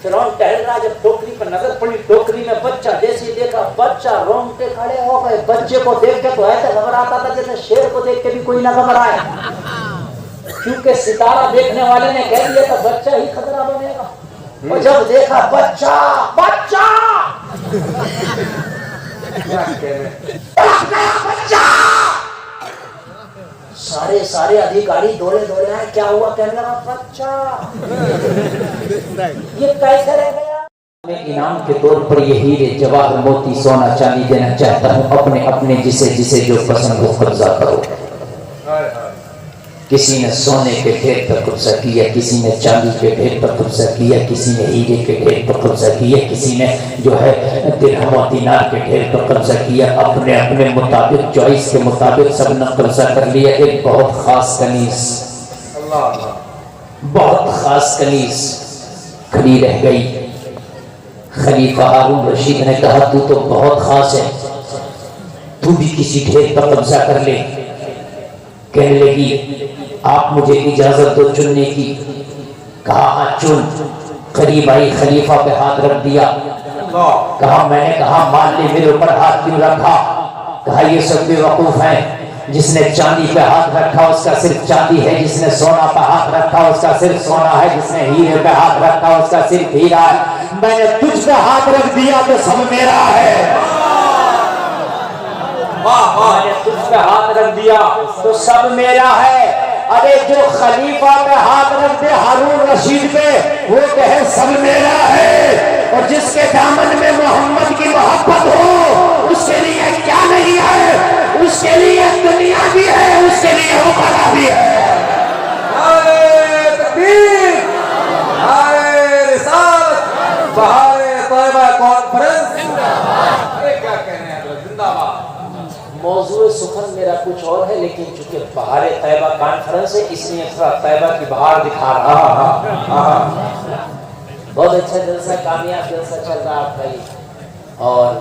فرعون ٹہل رہا، جب ٹوکری پر نظر پڑی، ٹوکری میں بچہ، جیسے دیکھا بچہ رونگٹے کھڑے ہو گئے۔ بچے کو دیکھ کے تو ایسے گھبراتا تھا جیسے شیر کو دیکھ کے بھی کوئی نہ گھبرائے، کیونکہ ستارہ دیکھنے والے نے کہہ دیا تھا بچہ ہی خطرہ بنے گا۔ اور جب دیکھا بچہ بچہ سارے ادھیکاری دورے آئے، کیا ہوا؟ کہنے لگا بچہ یہ کیسے رہ گیا؟ میں انعام کے طور پر یہ ہیرے جواہر موتی سونا چاندی دینا چاہتا ہوں، اپنے جسے جو پسند ہو قبضہ کرو۔ کسی نے سونے کے ڈھیر پر قبضہ کیا، کسی نے چاندی کے ڈھیر پر قبضہ کیا، کسی نے ہیرے کے ڈھیر پر قبضہ کیا، کسی نے جو ہے درہم و دینار کے ڈھیر پر قبضہ کیا۔ اپنے مطابق، چوائس کے مطابق سب نے قبضہ کر لیا۔ ایک بہت خاص کنیز، بہت خاص کنیز کھڑی رہ گئی۔ خلیفہ ہارون رشید نے کہا تو بہت خاص ہے، تو بھی کسی ڈھیر پر قبضہ کر لے۔ کہنے لگی آپ مجھے اجازت دو چننے کی۔ کہا ہاں چن۔ قریب آئی، خلیفہ پہ ہاتھ رکھ دیا۔ کہا میں نے کہا مان لے، میرے اوپر ہاتھ کیوں رکھا؟ کہا یہ سب بے وقوف ہیں، جس نے چاندی پہ ہاتھ رکھا اس کا صرف چاندی ہے، جس نے سونا پہ ہاتھ رکھا اس کا صرف سونا ہے، جس نے ہیرے پہ ہاتھ رکھا اس کا صرف ہیرا ہے۔ میں نے تجھ پہ ہاتھ رکھ دیا تو سب میرا ہے۔ میں نے تجھ پہ ہاتھ رکھ دیا تو سب میرا ہے۔ ارے جو خلیفہ پہ ہاتھ رکھ دے ہارون رشید پہ، وہ کہے سب میرا ہے۔ اور جس کے دامن میں محمد کی محبت ہو، اس کے لیے کیا نہیں ہے؟ اس کے لیے دنیا بھی ہے، اس کے لیے عقبہ بھی ہے۔ نعرہ تکبیر، نعرہ رسالت، بہار طیبہ کانفرنس، ارے کیا کہنے ہیں زندہ باد۔ موضوع سخن میرا کچھ اور ہے، لیکن چونکہ بہار طیبہ کانفرنس ہے اس لیے تھوڑا طیبہ کی بہار دکھا رہا ہوں۔ بہت اچھا جلسہ، کامیاب جلسہ چل رہا آپ کا یہ، اور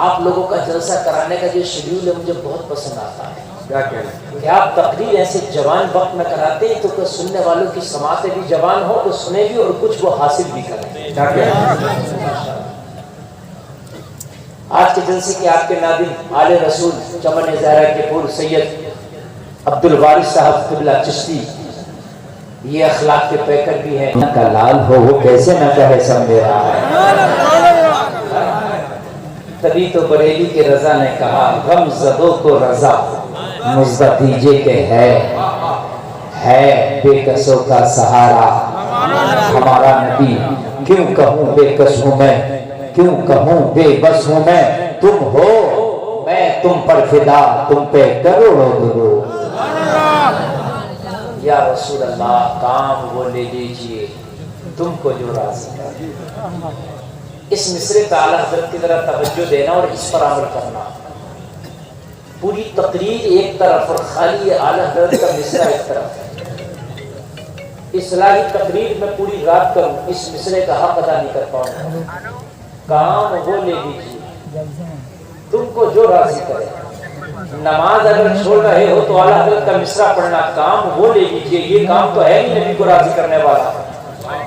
آپ لوگوں کا جلسہ کرانے کا جو شیڈیول ہے مجھے بہت پسند آتا ہے۔ کیا کہنے کہ آپ تقریر ایسے جوان وقت میں کراتے ہیں تو کہ سننے والوں کی سماعتیں بھی جوان ہو، تو سنے بھی اور کچھ وہ حاصل بھی کریں۔ کیا کہنے آج کے جلسے کے آپ کے ناظرین آل رسول چمن زہرا کے پور سید عبدالوارث صاحب قبلہ چشتی، یہ اخلاق کے پیکر بھی ہیں۔ کا لال ہو وہ کیسے نہ کہے سب میرا ہے۔ تبھی تو بریلی کے رضا نے کہا غم زدوں کو رضا مژدہ دیجے کہ ہے بے کسوں کا سہارا ہمارا نبی۔ کیوں کہوں بے کس ہوں میں، کیوں کہوں بے بس ہوں میں، تم ہو میں تم پر فدا، تم پہ کروڑوں درود۔ یا رسول اللہ کام وہ لے لیجئے تم کو جو راضی کرے۔ اس مصرے پہ اعلیٰ حضرت کی طرف توجہ دینا اور اس پر عمل کرنا۔ پوری تقریر ایک طرف اور خالی اعلیٰ حضرت کا مصرع ایک طرف ہے۔ اصلاحی تقریر میں پوری رات کروں، اس مصرے کا حق ادا نہیں کر پاؤں گا۔ کام وہ لے لیجیے تم کو جو راضی کرے۔ نماز اگر چھوڑ رہے ہو تو اعلیٰ حضرت کا مصرع پڑھنا، کام وہ لے لیجیے۔ یہ کام تو ہے نہیں نبی کو راضی کرنے والا،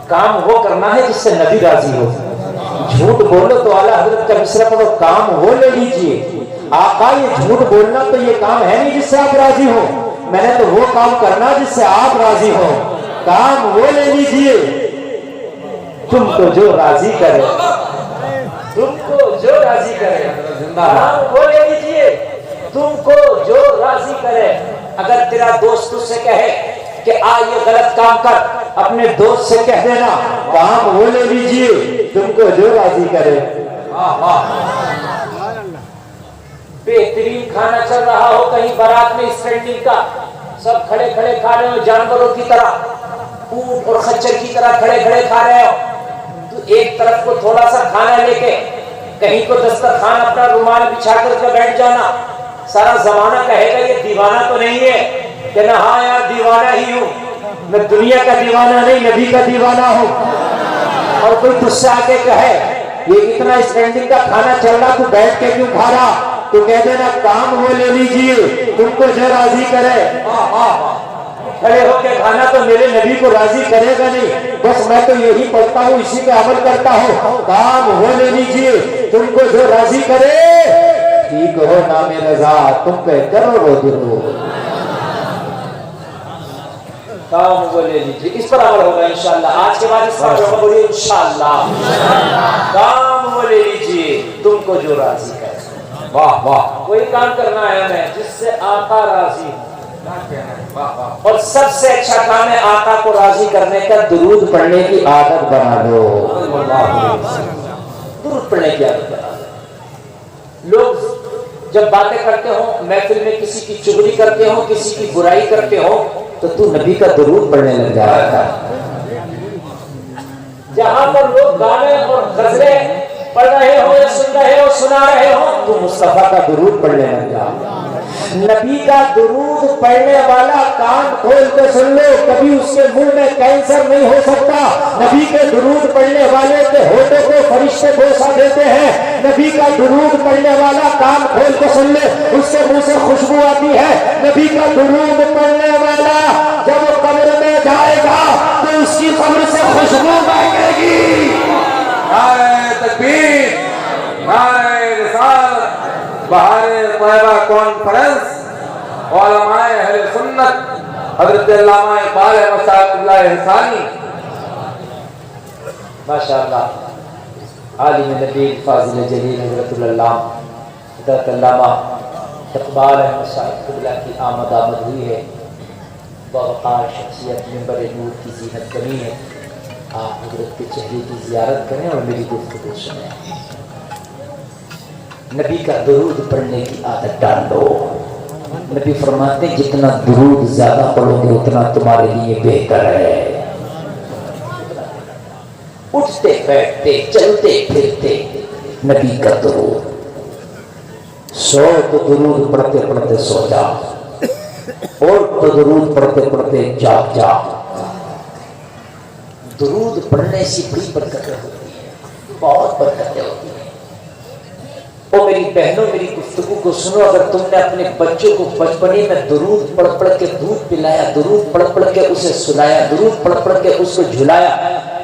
کام وہ کرنا ہے جس سے نبی راضی ہو۔ جھوٹ بولو تو اعلیٰ حضرت کا مصرع پڑھو، کام وہ لے لیجیے۔ آقا یہ جھوٹ بولنا تو یہ کام ہے نہیں جس سے آپ راضی ہو، میں نے تو وہ کام کرنا جس سے آپ راضی ہو۔ کام وہ لے لیجیے تم کو جو راضی کرے، تم کو جو راضی کرے۔ کام وہ لے لیجیے تم کو جو راضی کرے۔ اگر تیرا دوست تجھ سے کہے کہ آ یہ غلط کام کر، اپنے دوست سے کہہ دینا کام وہ لے لیجیے تم کو جو راضی کرے۔ بہترین کھانا چل رہا ہو کہیں بارات میں اسٹینڈنگ کا، سب کھڑے کھڑے کھا رہے ہو جانوروں کی طرح، اونٹ اور خچر کی طرح کھڑے کھڑے کھا رہے ہو، تو ایک طرف کو تھوڑا سا کھانا لے کے کہیں کو دسترخوان اپنا رومال بچھا کر کے بیٹھ جانا۔ سارا زمانہ کہے گا یہ دیوانہ تو نہیں ہے، کہنا ہاں یار دیوانہ ہی ہوں، میں دنیا کا دیوانہ نہیں نبی کا دیوانہ ہوں۔ اور کوئی تجھ سے آ کے کہے یہ اتنا اسٹینڈنگ کا کھانا چل رہا تو بیٹھ کے کیوں کھا رہا، تو کہہ دینا کام وہ لے لیجیے تم کو جو راضی کرے۔ کھڑے ہو کے کھانا تو میرے نبی کو راضی کرے گا نہیں، بس میں تو یہی پڑھتا ہوں، اسی پہ عمل کرتا ہوں۔ کام ہونے دیجیے، تم کو جو راضی کرے ٹھیک ہو، نام رضا تم پہ کرو وہ درود۔ کام وہ لے لیجیے، اس پر عمل ہوگا انشاءاللہ۔ آج کے بعد اس پر عمل ہوگا انشاءاللہ۔ کام وہ لے لیجیے تم کو جو راضی کرے۔ واہ واہ، کوئی کام کرنا ہے ہمیں جس سے آقا راضی ہو، واہ واہ، اور سب سے اچھا کام ہے آقا کو راضی کرنے کا درود پڑھنے کی عادت بنا لو۔ درود پڑھنے کی عادت بنا لو۔ لوگ جب باتیں کرتے ہوں، محفل میں کسی کی چغلی کرتے ہوں، کسی کی برائی کرتے ہوں، تو نبی کا درود پڑھنے لگ جایا تھا۔ جہاں پر لوگ گانے اور غزلیں پڑھ رہے ہو یا سن رہے ہو، سنا رہے ہو، تو مصطفیٰ کا درود پڑھنے لگ جا۔ نبی کا درود پڑھنے والا کان کھول کے سن لو، کبھی اس کے منہ میں کینسر نہیں ہو سکتا۔ نبی کے درود پڑھنے والے کے ہونٹوں کو فرشتے بوسہ دیتے ہیں۔ نبی کا درود پڑھنے والا کان کھول کے سن لے، اس کے منہ سے خوشبو آتی ہے۔ نبی کا درود پڑھنے والا جب وہ قبر میں جائے گا تو اس کی قبر سے خوشبو بہے گی۔ نعرہ تکبیر، نعرہ رسالت، بہار طیبہ کانفرنس، علماء اہل سنت حضرت علامہ اقبال احمد صاحب اللہ احسانی، ماشاءاللہ عالم نبی فاضل جلیل حضرت اللہ حضرت علامہ اقبال احمد صاحب اللہ کی آمد ہوئی ہے۔ باوقار شخصیت منبر نور کی زینت بنی ہے۔ آپ حضرت کے چہرے کی زیارت کریں اور میری گفتگو سنیں۔ نبی کا درود پڑھنے کی عادت ڈال دو۔ نبی فرماتے ہیں جتنا درود زیادہ پڑھو گے اتنا تمہارے لیے بہتر ہے۔ اٹھتے بیٹھتے چلتے پھرتے نبی کا درود۔ سو تو درود پڑھتے پڑھتے سو جا، اور تو درود پڑھتے پڑھتے جاگ جا۔ درود پڑھنے سے بڑی برکتیں ہوتی ہیں، بہت برکتیں ہوتی ہیں۔ اور میری بہنوں میری گفتگو کو سنو، اگر تم نے اپنے بچوں کو بچپنے میں درود پڑھ پڑھ کے دودھ پلایا، درود پڑھ پڑھ کے اسے سلایا، درود پڑھ پڑھ کے اس کو جھلایا،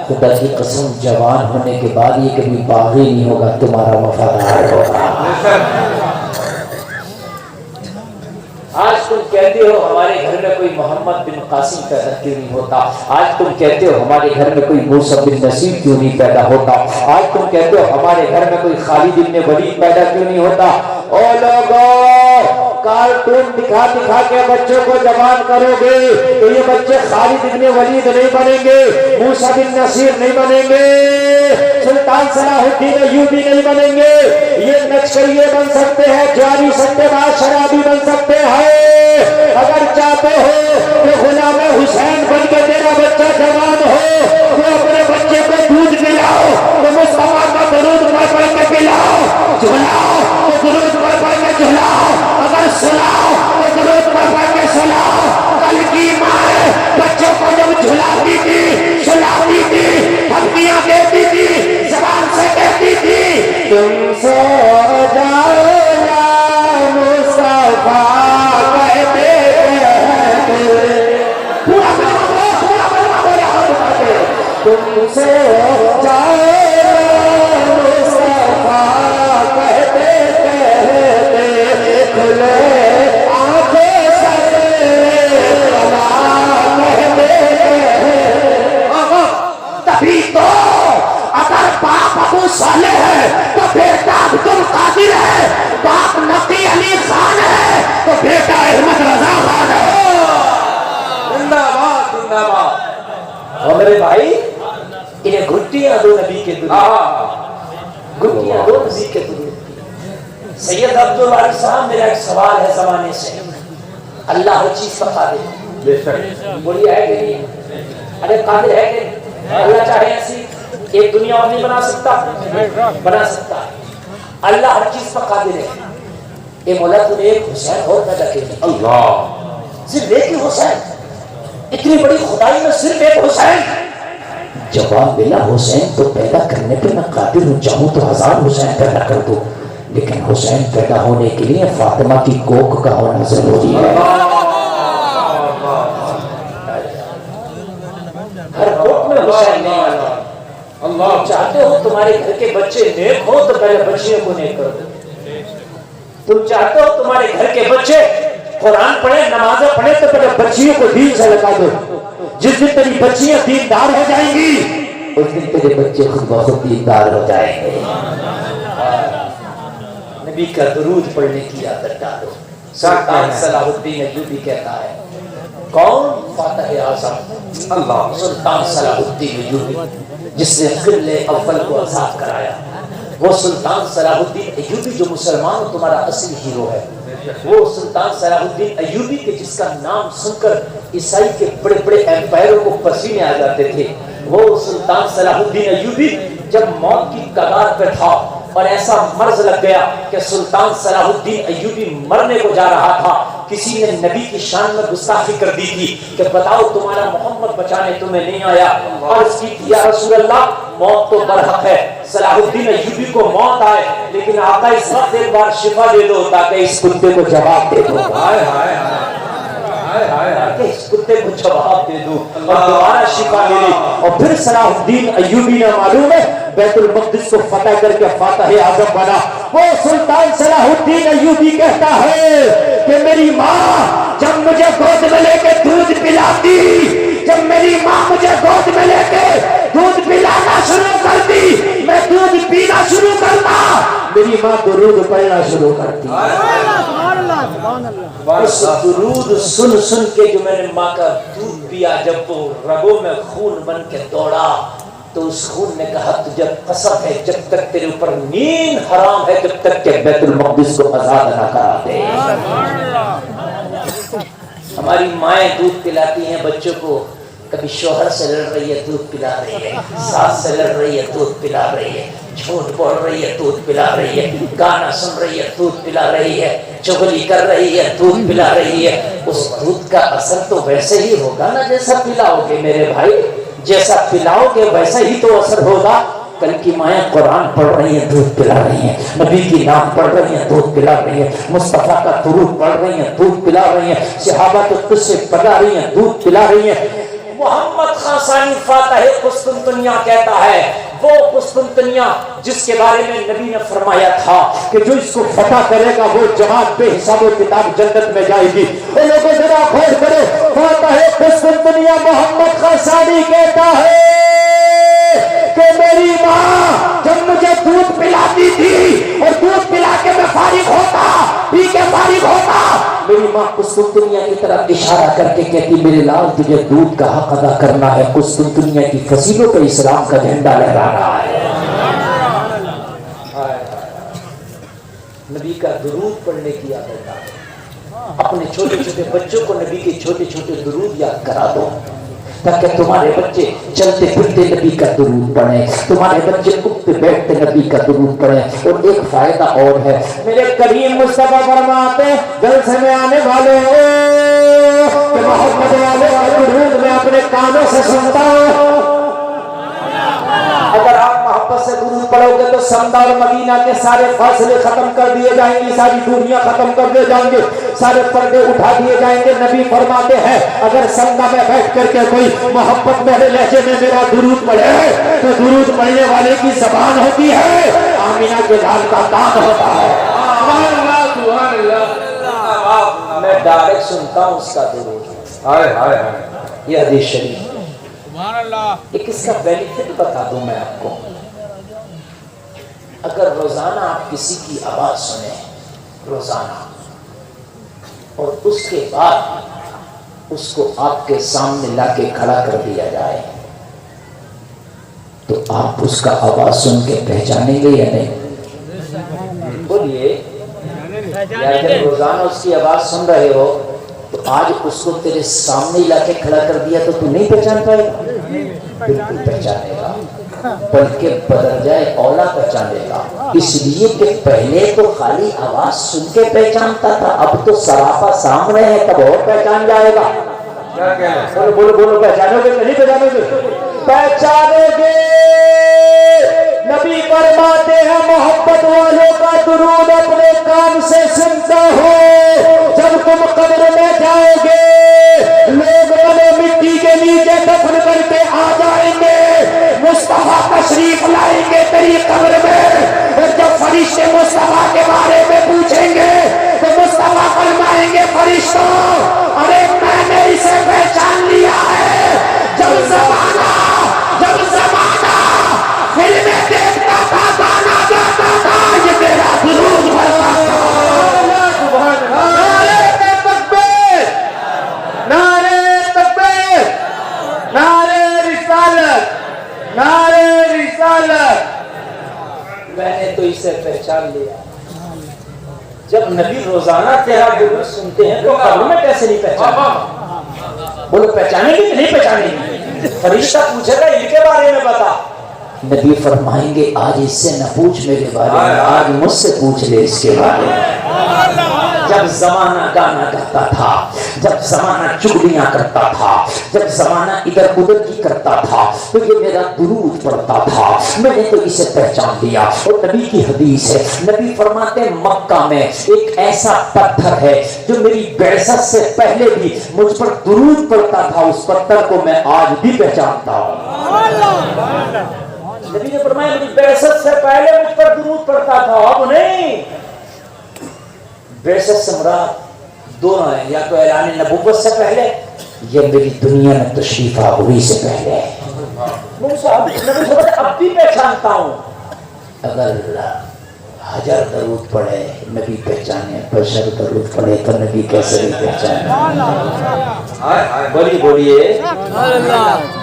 خدا کی قسم جوان ہونے کے بعد یہ کبھی باغی نہیں ہوگا، تمہارا وفادار ہوگا۔ آج تم کہتے ہو ہمارے گھر میں کوئی محمد بن قاسم پیدا کیوں نہیں ہوتا، آج تم کہتے ہو ہمارے گھر میں کوئی موسیٰ بن نصیر کیوں نہیں پیدا ہوتا، آج تم کہتے ہو ہمارے گھر میں کوئی خالد بن ولید پیدا کیوں نہیں ہوتا۔ او لوگوں، کارٹون دکھا دکھا کے بچوں کو جوان کرو گے تو یہ بچے خالد بن ولید نہیں بنیں گے، موسیٰ بن نصیر نہیں بنیں گے، سلطان صلاح الدین ایوبی نہیں بنیں گے۔ یہ نقشبندی بن سکتے ہیں، جواری سکتے باز شرابی بن سکتے ہیں۔ اگر چاہتے ہو کہ غلام حسین بن کے تیرا بچہ جوان ہو تو اپنے بچے کو دودھ پلاؤ، تو مصطفیٰ کا درود پڑھ پڑھ کے پلاؤ، جھلاؤ تو درود پڑھ پڑھ کے جھلاؤ، اگر سلاؤ تو درود پڑھ پڑھ کے سلاؤ۔ کل کی ماں بچوں کو جب جھلاتی تھی، سلاتی تھی، دھمکیاں دیتی تھی، زبان سے کہتی تھی تم سو جاؤ یا مصطفیٰ، تم سے جائے مصطفیٰ کہتے کہتے کھلے آنکھیں سے کلا کہتے تبھی تو اگر باپ ابو صالح ہے تو بیٹا عبد القادر ہے، باپ نقی علی خان ہے تو بیٹا احمد رضا خان ہے۔ زندہ باد زندہ باد۔ اور میرے بھائی انہیں گھٹیاں دو نبی کے درود، گھٹیاں دو نبی کے درود۔ سید عبدالوارث صاحب میرا ایک سوال ہے زمانے سے، اللہ ہر چیز کا قادر بے شک، بولیے ہے کہ نہیں؟ ارے قادر ہے کہ نہیں؟ اللہ چاہے ایسی ایک دنیا اور نہیں بنا سکتا، بنا سکتا ہے۔ اللہ ہر چیز پر قادر ہے۔ اے مولا تو نے ایک حسین اور پیدا کیا، اللہ، صرف ایک ہی حسین، اتنی بڑی خدائی میں صرف ایک حسین۔ جواب ملا حسین تو پیدا کرنے پہ میں قادر ہوں، چاہوں تو 1000 حسین پیدا کر دو، لیکن حسین پیدا ہونے کے لیے فاطمہ کی کوکھ کا ہونا ضروری ہے۔ ہر کوکھ میں شاید نہیں آنا. اللہ چاہتے ہو تمہارے گھر کے بچے نیک ہو تو پہلے بچیوں کو نیک کر دو. تم چاہتے ہو تمہارے گھر کے بچے قرآن پڑھیں نمازیں پڑھیں تو پہلے بچیوں کو دین سے لگا دو. جس دن تیری بچیاں دیندار ہو جائیں گی اس دن تیرے بچے خود بخود دیندار ہو جائیں گے. نبی کا درود پڑھنے کی عادت ڈالو. سلطان صلاح الدین ایوبی کہتا ہے کون فاتح اعظم؟ اللہ سلطان صلاح الدین ایوبی جس نے قلعہ اول کو آزاد کرایا. وہ سلطان صلاح الدین ایوبی جو مسلمان تمہارا اصلی ہیرو ہے. وہ سلطان صلاح الدین ایوبی کے جس کا نام سن کر عیسائی کے بڑے بڑے ایمپائروں کو پسینے آ جاتے تھے. وہ سلطان صلاح الدین ایوبی جب موت کی کگار پہ تھا اور ایسا مرض لگ گیا کہ سلطان صلاح الدین ایوبی مرنے کو جا رہا تھا. کسی نے نبی کی شان میں گستاخی کر دی تھی کہ بتاؤ تمہارا محمد بچانے تمہیں نہیں آیا. عرض کی تھی یا رسول اللہ موت تو برحق ہے. صلاح الدین ایوبی کو موت آئے لیکن آقا اس وقت ایک بار شفا دے دو تاکہ اس کتے کو جواب دے دو. ہائے ہائے کہ اس کتے کو جواب دے دو اور دوبارہ شفا ملی. اور پھر صلاح الدین ایوبی نے معلوم ہے بیت المقدس کو فتح کر کے فاتح اعظم بنا. وہ سلطان صلاح الدین ایوبی کہتا ہے کہ میری ماں جب مجھے گود میں لے کے دودھ پلاتی، جب میری ماں مجھے گود میں لے کے دودھ پلانا شروع کرتی میں دودھ پینا شروع کرتا، میری ماں درود پڑھنا شروع کرتی. اس درود سن سن کے جو میں نے ماں کا دودھ پیا جب وہ رگوں میں خون بن کے دوڑا تو اس خون نے کہا تجھے قسم ہے جب تک تیرے اوپر نیند حرام ہے جب تک کہ بیت المقدس کو آزاد نہ کرا دے. ہماری مائیں دودھ پلاتی ہیں بچوں کو. کبھی شوہر سے لڑ رہی ہے دودھ پلا رہی ہے، ساس سے لڑ رہی ہے دودھ پلا رہی ہے، جھوٹ بول رہی ہے دودھ پلا رہی ہے، گانا سن رہی ہے دودھ پلا رہی ہے، چغلی کر رہی ہے دودھ پلا رہی ہے. اس دودھ کا اثر تو ویسے ہی ہوگا نا جیسا پلاؤ گے میرے بھائی. جیسا پلاؤ گے ویسا ہی تو اثر ہوگا. کل کی مائیں قرآن پڑھ رہی ہیں دودھ پلا رہی ہیں، نبی کی نام پڑھ رہی ہیں دودھ پلا رہی ہیں، مصطفیٰ کا درود پڑھ رہی ہیں دودھ پلا رہی ہیں، صحابہ کے قصے پڑھا رہی ہیں دودھ پلا رہی ہیں. محمد خان ثانی فاتح قسطنطنیہ کہتا ہے وہ قسطنطنیہ جس کے بارے میں نبی نے فرمایا تھا کہ جو اس کو فتح کرے گا وہ جماعت بے حساب و کتاب جنت میں جائے گی. اے لوگوں ذرا غور کرو. فاتح قسطنطنیہ محمد خان ثانی کہتا ہے کہ میری ماں جب مجھے دودھ پلاتی تھی اور دودھ پلا کے میں فارغ ہوتا پی کے فارغ ہوتا میری ماں قسطنطنیہ کی طرف اشارہ کر کے کہتی میرے لال تجھے دودھ کا حق ادا کرنا ہے. قسطنطنیہ کی فصیلوں پہ اسلام کا جھنڈا لہرا رہا ہے. نبی کا درود پڑھنے کی عادت ڈالو. اپنے چھوٹے چھوٹے بچوں کو نبی کے چھوٹے چھوٹے درود یاد کرا دو تاکہ تمہارے بچے چلتے پھرتے نبی کا درود پڑھیں، تمہارے بچے اٹھتے بیٹھتے نبی کا درود پڑھیں. اور ایک فائدہ اور ہے میرے کریم مصطفیٰ فرماتے ہیں جلسے میں آنے والے کہ محمد والے کا درود میں اپنے کانوں سے سنتا ہوں. اگر آپ محبت سے درود پڑھو گے تو سمدہ اور مدینہ کے سارے فاصلے ختم کر دیے جائیں گے، ساری دوریاں ختم کر دیے جائیں گے، سارے پردے اٹھا دیے جائیں گے. نبی فرماتے ہیں اگر سمدہ میں بیٹھ کر کے کوئی محبت میرے لہجے میں میرا درود پڑھے تو درود پڑھنے والے کی زبان ہوتی ہے آمینہ کے لال کا کام ہوتا ہے. میں ڈائریکٹ سنتا ہوں اس کا درود. ہائے ہائے ہائے. یہ حدیث شریف ایک اس کا بینیفٹ بتا دوں میں آپ کو. اگر روزانہ آپ کسی کی آواز سنیں روزانہ اور اس کے بعد اس کو آپ کے سامنے لا کے کھڑا کر دیا جائے تو آپ اس کا آواز سن کے پہچانیں گے یا نہیں؟ بولیے. یا جب روزانہ اس کی آواز سن رہے ہو تو آج اس کو تیرے سامنے لا کے کھڑا کر دیا تو تو نہیں پہچان پائے گا؟ بالکل پہچانے گا، بلکہ بدل جائے اولا پہچانے گا. اس لیے کہ پہلے تو خالی آواز سن کے پہچانتا تھا، اب تو سراپا سامنے ہے تب اور پہچان جائے گا. بولو بولو بولو پہچانو گے کہ نہیں پہچانو گے؟ پہچانو گے. نبی فرماتے ہیں محبت والوں کا درود اپنے کان سے سنتا ہو. جب تم قبر میں جاؤ گے لوگ مٹی کے نیچے دفن کر کے آ جائیں گے. تیری قبر میں، اور جب فرشتے مصطفیٰ کے بارے میں پوچھیں گے تو مصطفیٰ فرمائیں گے فرشتوں ارے میں نے اسے پہچان لیا ہے، جب زمانہ فلمیں دیکھتا تھا، گانا گاتا تھا، یہ میرا درود پڑھتا تھا۔ نعرہ تکبیر، نعرہ تکبیر، نعرہ رسالت، نعرہ رسالت۔ میں نے تو اسے پہچان لیا۔ جب نبی روزانہ تیرا درود سنتے ہیں تو قبر میں کیسے نہیں پہچانے؟ بولو پہچانے گی کہ نہیں پہچانے گی؟ فرشتہ پوچھے گا ان کے بارے میں بتا، نبی فرمائیں گے آج اس سے نہ پوچھ میرے بارے میں، آج مجھ سے پوچھ لے اس کے بارے میں۔ جب زمانہ گانا گاتا تھا، جب زمانہ چگلیاں کرتا تھا، جب زمانہ ادھر ادھر کی کرتا تھا تو یہ میرا درود پڑھتا تھا، میں نے تو اسے پہچان لیا۔ اور نبی کی حدیث ہے، نبی فرماتے ہیں مکہ میں ایک ایسا پتھر ہے جو میری بعثت سے پہلے بھی مجھ پر درود پڑھتا تھا، اس پتھر کو میں آج بھی پہچانتا ہوں۔ نبی نے فرمایا میری بعثت سے پہلے مجھ پر درود پڑھتا تھا، اب نہیں۔ بعثت سے مراد دونوں ہیں، یا تو اعلان نبوت سے پہلے یا میری دنیا میں تشریف آوری سے پہلے۔ نبی اب بھی پہچانتا ہوں، اگر حجر درود پڑھے نبی پہچانے، بشر درود پڑھے تو نبی کیسے نہیں پہچانے؟ بولیے بولیے۔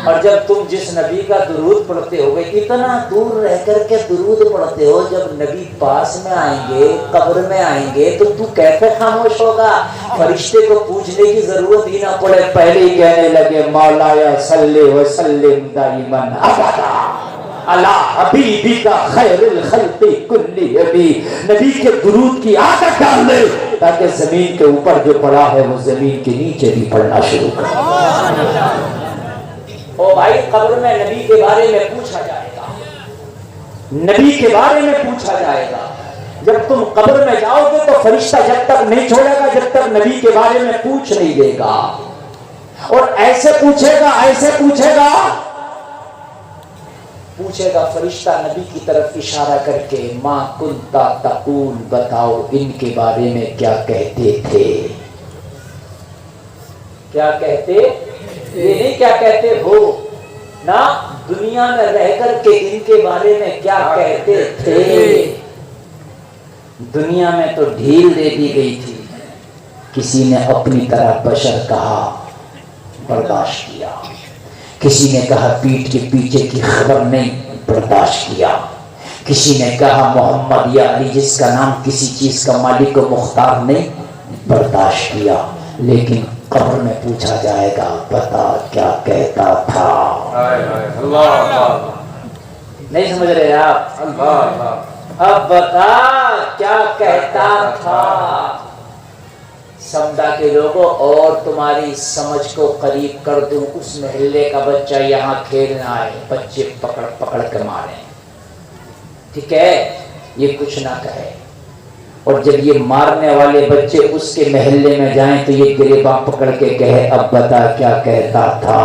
اور جب تم جس نبی کا درود پڑھتے ہو گے، اتنا دور رہ کر کے درود پڑھتے ہو، جب نبی پاس میں آئیں گے، قبر میں آئیں گے تو کیسے خاموش ہوگا؟ فرشتے کو پوچھنے کی ضرورت ہی نہ پڑے، پہلے ہی کہنے لگے مولایا صلی وسلم دائما ابدا اللہ حبیبی کا خیر الخلق کلی ابی۔ نبی کے درود کی عادت ڈال لے تاکہ زمین کے اوپر جو پڑا ہے وہ زمین کے نیچے بھی پڑھنا شروع کرے۔ او بھائی قبر میں نبی کے بارے میں پوچھا جائے گا، نبی کے بارے میں پوچھا جائے گا۔ جب تم قبر میں جاؤ گے تو فرشتہ جب تک نہیں چھوڑے گا جب تک نبی کے بارے میں پوچھ نہیں دے گا، اور ایسے پوچھے گا، ایسے پوچھے گا، پوچھے گا فرشتہ نبی کی طرف اشارہ کر کے، ماں کنتا تقول، بتاؤ ان کے بارے میں کیا کہتے تھے؟ کیا کہتے؟ یہ نہیں کیا کہتے ہو نا، دنیا میں رہ کر کے ان کے بارے میں کیا کہتے تھے؟ دنیا میں تو ڈھیل دے دی گئی تھی، کسی نے اپنی طرح بشر کہا، برداشت کیا، کسی نے کہا پیٹھ کے پیچھے کی خبر نہیں، برداشت کیا، کسی نے کہا محمد یا علی جس کا نام کسی چیز کا مالک و مختار نہیں، برداشت کیا۔ لیکن قبر میں پوچھا جائے گا بتا کیا کہتا تھا؟ نہیں سمجھ رہے آپ؟ اب بتا کیا کہتا تھا؟ سمدہ کے لوگوں اور تمہاری سمجھ کو قریب کر دوں، اس محلے کا بچہ یہاں کھیلنا ہے، بچے پکڑ پکڑ کے ماریں، ٹھیک ہے؟ یہ کچھ نہ کہے، اور جب یہ مارنے والے بچے اس کے محلے میں جائیں تو یہ گریباں پکڑ کے کہے اب بتا کیا کہتا تھا؟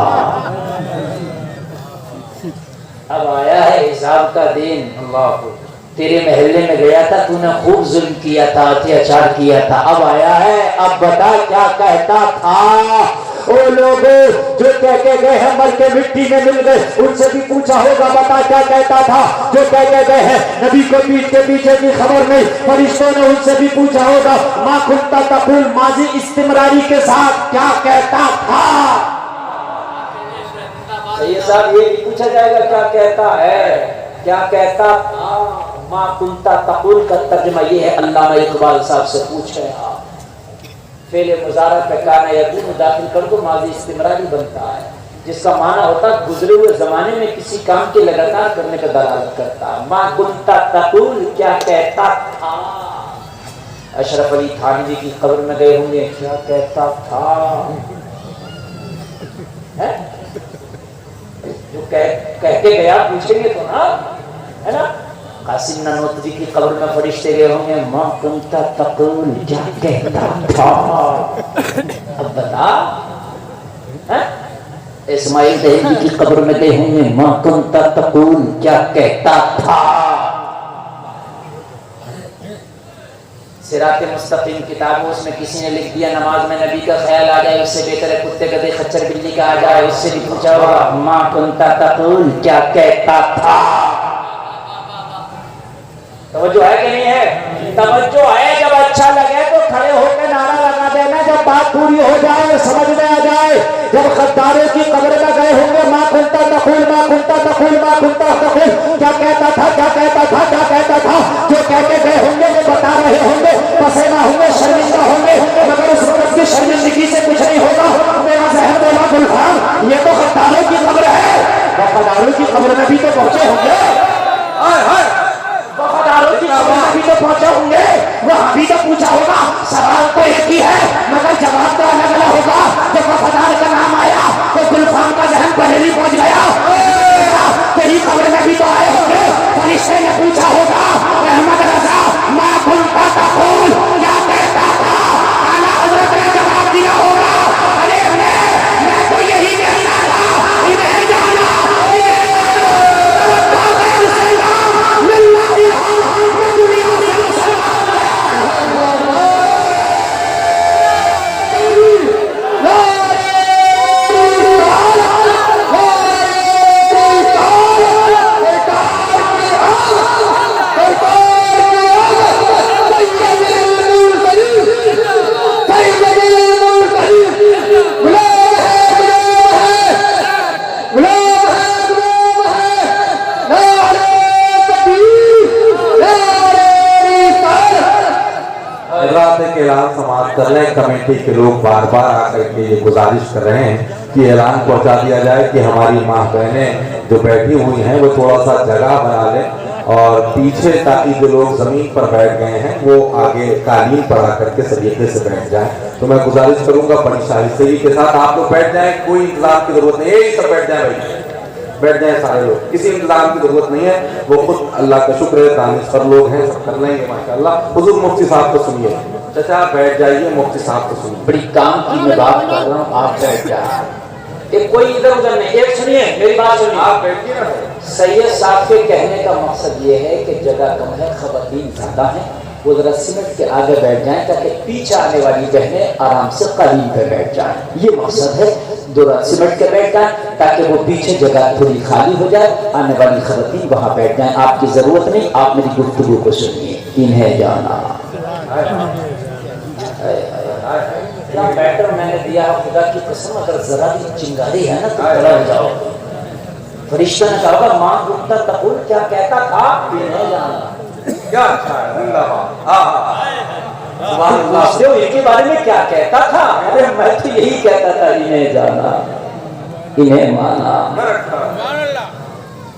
اب آیا ہے حساب کا دن۔ تیرے محلے میں گیا تھا، تو نے خوب ظلم کیا تھا، اتیاچار کیا تھا، اب آیا ہے، اب بتا کیا کہتا تھا؟ وہ لوگ جو کہہ کے گئے ہیں مر کے مٹی میں مل گئے، ان سے بھی پوچھا ہوگا بتا کیا کہتا تھا؟ جو کہہ کے گئے ہیں نبی کو پیٹھ کے پیچھے کی خبر نہیں، فرشتوں نے ان سے بھی پوچھا ہوگا ما کنت تقول، ماضی استمراری کے ساتھ کیا کہتا تھا؟ یہ صاحب یہ بھی پوچھا جائے گا کیا کہتا ہے، کیا کہتا تھا؟ ما کنت تقول کا ترجمہ یہ ہے، علامہ اقبال صاحب سے پوچھ رہے آپ، فعل مضارع پہ کانا یکون داخل کر دو، ماضی استمراری بنتا ہے، جس کا معنی ہوتا ہے گزرے ہوئے زمانے میں کسی کام کے لگاتار کرنے کا دلالت کرتا ہے۔ ما کنت تقول کیا کہتا تھا؟ اشرف علی تھانوی کی قبر میں گئے ہوں گے، کیا کہتا تھا؟ جو کہہ کے گیا پوچھیں گے تو نا، ہے نا؟ قاسم نانوتوی کی قبر میں فرشتے گئے ہوں گے، ما کنت تقول کیا کہتا تھا؟ اب بتا۔ اسماعیل دہلوی کی قبر میں گئے ہوں گے، ما کنت تقول کیا کہتا تھا؟ صراط مستقیم کتاب ہو، اس میں کسی نے لکھ دیا نماز میں نبی کا خیال آ جائے اس سے بہتر ہے کتے گدھے خچر بلی کا آ جائے۔ اس سے بھی پوچھا ہوگا ما کنتا تقول، کیا کہتا تھا؟ توجہ ہے کہ نہیں ہے؟ توجہ ہے۔ جب اچھا لگے تو کھڑے ہو کے نعرہ لگا دینا جب بات پوری ہو جائے اور سمجھ میں آ جائے۔ جب غداروں کی قبر میں گئے ہوں گے ما کنتا تقول ما کنتا تقول ما کنتا تقول، کیا کہتا تھا کیا کہتا تھا کیا کہتا تھا، جو کہہ کے گئے ہوں گے وہ بتا رہے ہوں گے، پسینہ ہوں گے، شرمندہ ہوں گے، مگر اس وقت کی شرمندگی سے کچھ نہیں ہوگا۔ میرا ذہن بولا گلفام یہ تو غداروں کی قبر ہے، وفاداروں کی قبر میں بھی تو پہنچے ہوں گے، وفاداروں کی قبر میں بھی تو پہنچے ہوں گے، وہاں بھی تو پوچھا ہوگا۔ سوال تو ایک ہی ہے مگر جواب تو الگ الگ ہوگا۔ جب وفادار کا نام آیا تو گلفام کا ذہن پہلے ہی پہنچ گیا، تیری قبر میں بھی تو آئے ہوں گے، فرشتے نے پوچھا ہوگا احمد رضا ما کنتا تقول، کیا کہتا تھا؟ اعلیٰ حضرت نے جواب دیا ہوگا ارے میں تو یہی کہتا تھا انہیں جانا کے اعلان سماعت کر رہے ہیں۔ کمیٹی کے لوگ بار بار آ کر کے یہ گزارش کر رہے ہیں کہ اعلان پہنچا دیا جائے کہ ہماری ماں بہنیں جو بیٹھی ہوئی ہیں وہ تھوڑا سا جگہ بنا لیں اور پیچھے، تاکہ جو لوگ زمین پر بیٹھ گئے ہیں وہ آگے قالین پر آ کر کے سلیقے سے بیٹھ جائیں۔ تو میں گزارش کروں گا بڑی شائستگی کے ساتھ آپ لوگ بیٹھ جائیں، کوئی انتظام کی ضرورت نہیں ہے، سب بیٹھ جائیں بھائی، بیٹھ جائیں سارے لوگ، کسی انتظام کی ضرورت نہیں ہے، وہ خود اللہ کا شکر ہے دانشور لوگ ہیں، سب کر لیں گے ماشاءاللہ۔ حضور مفتی صاحب کو سنیے، چچا بیٹھ جائیے، مفتی صاحب کو سنیے۔ بڑی کام کی میں بات کر رہا ہوں، آپ بیٹھ جائیں، کوئی ادھر ادھر نہیں۔ ایک سنیے میری بات سنیے، آپ بیٹھیے نا۔ سید صاحب کے کہنے کا مقصد یہ ہے کہ جگہ کم ہے، خواتین زیادہ ہیں، وہ ذرا سمٹ کے آگے بیٹھ جائیں تاکہ پیچھے آنے والی بہنیں آرام سے قالین پہ بیٹھ جائیں، یہ مقصد ہے۔ ذرا سمٹ کے بیٹھ جائیں تاکہ وہ پیچھے جگہ تھوڑی خالی ہو جائے، آنے والی خواتین وہاں بیٹھ جائیں۔ آپ کی ضرورت نہیں، آپ میری گفتگو کو سنیے۔ انہیں جانا کیا بیٹر میں نے دیا ہے، خدا کی قسم اگر ذرا بھی چنگاری ہے نا تو کھڑا ہو جاؤ۔ فرشتہ نے کہا ماں کنتا تقول، کیا کہتا تھا؟ انہیں جانا کیا اچھا ہے، پوچھتے ہو ان کے بارے میں کیا کہتا تھا؟ ارے میں تو یہی کہتا تھا انہیں جانا انہیں مانا،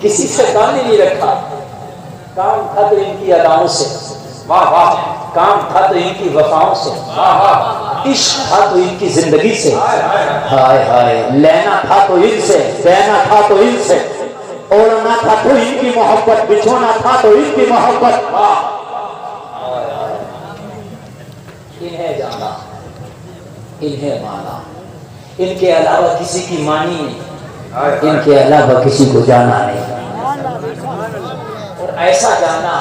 کسی سے کام ہی نہیں رکھا، کام تھا تو ان کی اداؤں سے، واہ واہ، کام تھا تو ان کی وفاؤں سے، عشق تھا تو ان کی زندگی سے، ہائے ہائے، لینا تھا تو ان سے، دینا تھا تو ان سے، اوڑھنا تھا تو ان کی محبت، بچھونا تھا تو ان کی محبت۔ انہیں جانا انہیں مانا، ان کے علاوہ کسی کی مانی نہیں، ان کے علاوہ کسی کو جانا نہیں، اور ایسا جانا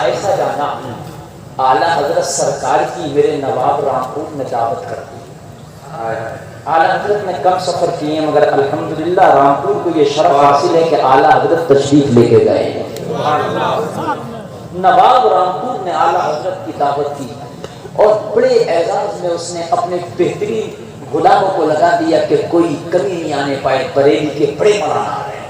اعلیٰ حضرت سرکار کی میرے نواب رامپور نے دعوت کر دی۔ اعلیٰ حضرت نے کم سفر کیے ہیں مگر الحمدللہ رامپور کو یہ شرف حاصل ہے کہ اعلیٰ حضرت تشریف لے کے گئے ہیں۔ نواب رامپور نے اعلیٰ حضرت کی دعوت کی اور بڑے اعزاز میں اس نے اپنے بہترین غلاموں کو لگا دیا کہ کوئی کمی نہیں آنے پائے۔ بریلی کے بڑے مولانا آ رہے ہیں،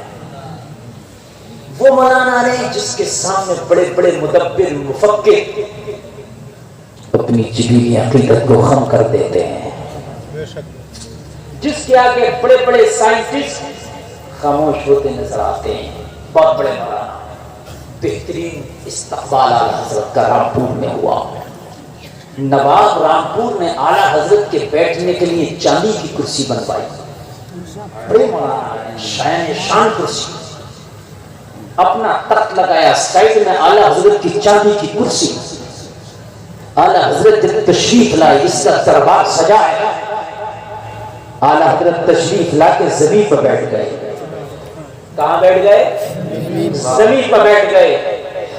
وہ مولانا آ رہے ہیں جس کے سامنے بڑے بڑے مدبر مفکر اپنی جبینی عقیدت کو خم کر دیتے ہیں، جس کے آگے بڑے بڑے سائنٹسٹ خاموش ہوتے نظر آتے ہیں۔ بہت بڑے مولانا، بہترین استقبال اعلیٰ حضرت کا رامپور میں ہوا۔ نواب رامپور نے اعلیٰ حضرت کے بیٹھنے کے لیے چاندی کی کرسی بنوائی، بڑے مولانا شان کرسی، اپنا تخت لگایا، سائڈ میں اعلیٰ حضرت کی چاندی کی کرسی۔ اعلیٰ حضرت جب تشریف لائے، اس کا دربار سجایا، اعلیٰ حضرت تشریف لا کے زمین پر بیٹھ گئے۔ کہاں بیٹھ گئے؟ زمین پر بیٹھ گئے۔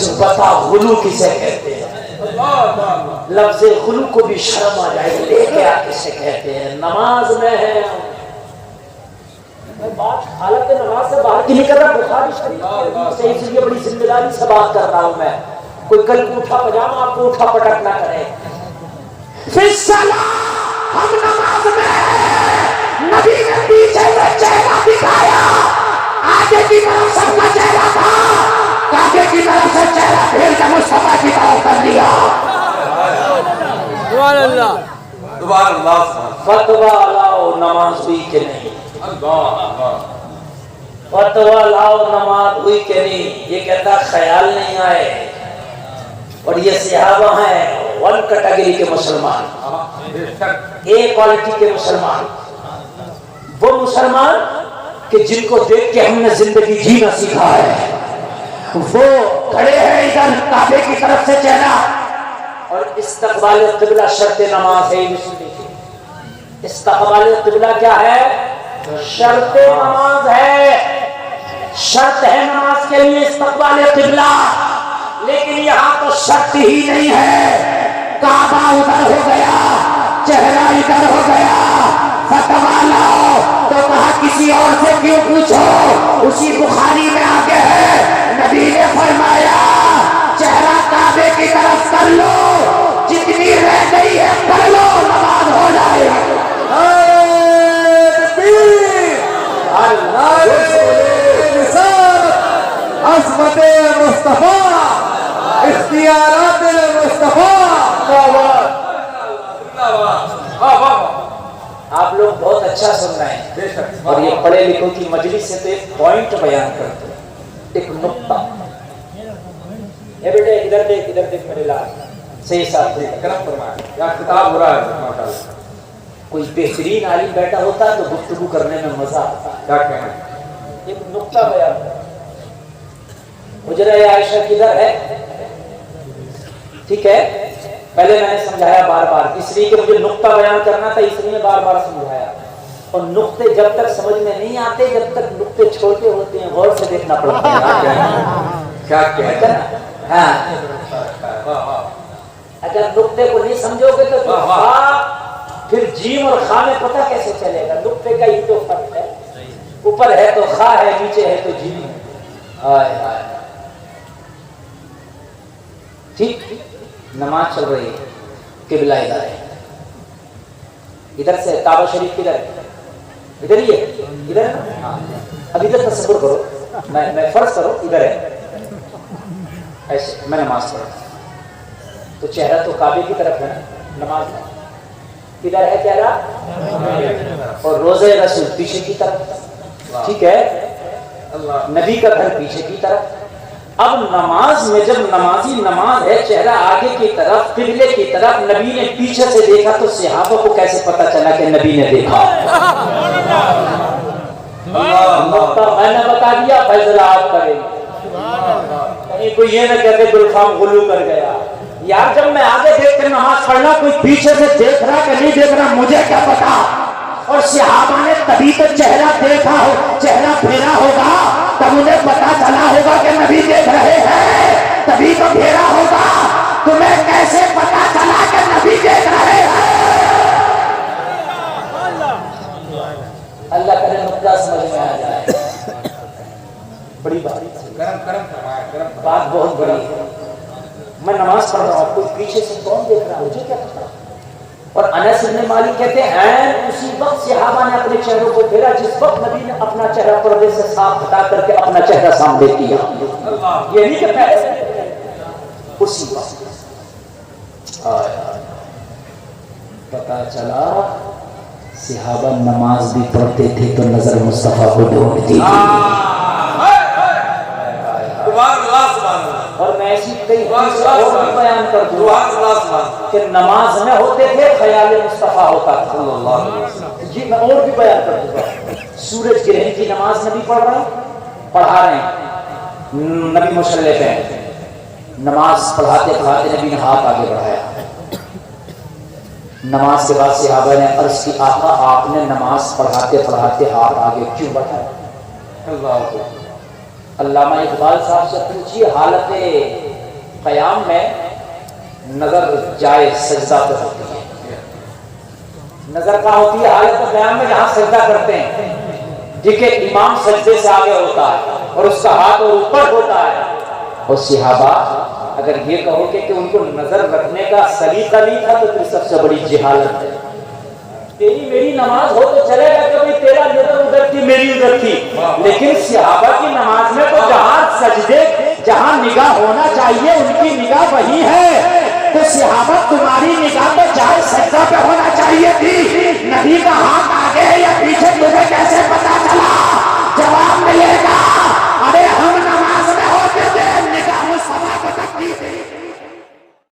کچھ بتا غلو کسے کہتے ہیں؟ لفظ غلو کو بھی شرم آ جائے گا، لے کے آ کسے کہتے ہیں؟ نماز میں ہے، میں بات حالت نماز سے باہر کی نہیں کر رہا، بخاری شریف سے اس لیے بڑی ذمہ داری سے بات کر رہا ہوں میں، کوئی کل اٹھا پجامہ آپ کو اٹھا پٹک نہ کرے۔ فی الصلاۃ، ہم نماز میں نبی نے پیچھے سے چہرہ دکھایا، آگے کی طرف سب کا چہرہ تھا، آگے کی طرف سے چہرہ پھیر کے مصطفیٰ کی طرف کر دیا۔ سبحان اللہ، سبحان اللہ۔ فتویٰ لاؤ نماز ہوئی کہ نہیں، فتویٰ لاؤ نماز ہوئی کہ نہیں، یہ کہتا خیال نہیں آئے۔ اور یہ صحابہ ہیں ون کیٹیگری کے مسلمان، اے کوالٹی کے مسلمان، وہ مسلمان کہ جن کو دیکھ کے ہم نے زندگی جینا سیکھا ہے۔ وہ کھڑے ہیں ادھر کعبے کی طرف سے چہرہ، اور استقبال قبلہ شرط نماز ہے۔ استقبال قبلہ کیا ہے؟ شرط نماز ہے، شرط ہے نماز کے لیے استقبال قبلہ۔ لیکن یہاں تو شرط ہی نہیں ہے، کعبہ ادھر ہو گیا، چہرہ ادھر ہو گیا، فتویٰ لاؤ تو کہا کسی اور سے کیوں پوچھو، اسی بخاری میں آگے ہے، نبی نے فرمایا چہرہ کعبے کی طرف کر لو، جتنی رہ گئی ہے کر لو، نماز ہو جائے۔ عظمت مصطفیٰ، اختیارات مصطفیٰ۔ آپ لوگ بہت اچھا سن رہے ہیں، اور یہ پڑھے لکھوں کی مجلس سے تو ایک پوائنٹ بیان کرتے ہیں، ایک نقطہ۔ اے بیٹے ادھر دیکھ میرے لال، صحیح صاحب کرم فرمائیں، کیا خطاب ہو رہا ہے ماشاءاللہ۔ کوئی بہترین عالم بیٹھا ہوتا تو گفتگو کرنے میں مزہ آتا۔ کیا کہنا؟ ایک نقطہ بیان کرتا، حجرہ عائشہ کدھر ہے؟ ٹھیک ہے، پہلے میں نے سمجھایا بار بار، اس لیے کہ مجھے نقطہ بیان کرنا تھا، اس لیے میں بار بار سمجھایا۔ اور نقطے جب تک سمجھ میں نہیں آتے جب تک نقطے چھوٹے ہوتے ہیں، غور سے دیکھنا پڑتا ہے۔ کیا کہنا؟ ہاں، اگر نقطے کو نہیں سمجھو گے تو پھر جیم اور خا میں پتہ کیسے چلے گا؟ نقطے کا ہی تو فرق ہے، اوپر ہے تو خا ہے، نیچے ہے تو جیم ہے۔ ٹھیک، نماز چل رہی ہے، قبلہ ادھر ہے، ادھر سے کعبہ شریف کدھر ہے؟ ادھر ہی ہے، ادھر ہے نا؟ اب ادھر تصور کرو، میں فرض کرو ادھر ہے، ایسے میں نماز پڑھتا تو چہرہ تو کعبے کی طرف ہے نا، نماز میں کدھر ہے چہرہ؟ اور روزہ رسول پیچھے کی طرف، ٹھیک ہے، نبی کا گھر پیچھے کی طرف۔ اب نماز میں جب نمازی نماز ہے، چہرہ آگے کی طرف قبلے کی طرف، نبی نے پیچھے سے دیکھا تو صحابہ کو کیسے پتا چلا کہ نبی نے دیکھا؟ نقطہ میں نے بتا دیا، فیصلہ آپ کریں گے، کہیں کوئی یہ نہ کہتے گلفام غلو کر گیا۔ یار جب میں آگے دیکھ کر نماز پڑھنا، کوئی پیچھے سے دیکھ رہا کہ نہیں دیکھ رہا مجھے کیا پتا؟ اور صحابہ نے تبھی تو چہرہ دیکھا ہو، چہرہ پھیرا ہوگا تب انہیں پتا چلا ہوگا کہ نبی دیکھ رہے ہیں، تبھی تو پھیرا ہوگا۔ تمہیں کیسے پتا چلا کہ نبی دیکھ رہے ہیں؟ اللہ کرے نقطہ سمجھ میں آ جائے۔ بڑی بات بہت بڑی ہے۔ میں نماز پڑھ رہا ہوں، کوئی پیچھے سے کون دیکھ رہا ہے مجھے کیا پتا؟ اور انس بن مالک کہتے ہیں اسی وقت صحابہ نے اپنے چہروں کو پھیرا جس وقت نبی نے اپنا چہرہ پردے سے صاف ہٹا کر کے اپنا چہرہ سامنے کیا، یہ نہیں کہ پہلے، اسی وقت پتا چلا صحابہ نماز بھی پڑھتے تھے تو نظر مصطفیٰ کو ڈھونڈتی تھی۔ اور میں ایسی کئی اور بھی بیان کر دوں کہ نماز میں ہوتے تھے خیال مصطفیٰ ہوتا تھا۔ جی میں اور بھی بیان کر دوں گا، سورج گرہن کی نماز نبی پڑھا رہے ہیں، نبی مصلی پہ نماز پڑھاتے پڑھاتے نبی نے ہاتھ آگے بڑھایا۔ نماز کے بعد صحابہ نے عرض کی آقا آپ نے نماز پڑھاتے پڑھاتے ہاتھ آگے کیوں بڑھایا؟ علامہ اقبال صاحب سے پوچھیے حالت قیام میں نظر جائے سجدہ پر ہوتی ہے. نظر کہاں ہوتی ہے؟ حالت قیام میں جہاں سجدہ کرتے ہیں. دیکھیں امام سجدے سے آگے ہوتا ہے اور اس کا ہاتھ اور اوپر ہوتا ہے. اور صحابہ اگر یہ کہو کہ ان کو نظر رکھنے کا سلیقہ نہیں تھا تو پھر سب سے بڑی جہالت ہے. تیری میری نماز ہو تو چلے گا کہ تیرا نظر ادھر تھی میری ادھر تھی، لیکن صحابہ کی نماز میں تو جہاں سجدے جہاں نگاہ ہونا چاہیے ان کی نگاہ وہی ہے. تو صحابہ تمہاری نگاہ تو جہاں سجدہ پہ ہونا چاہیے تھی، نبی کا ہاتھ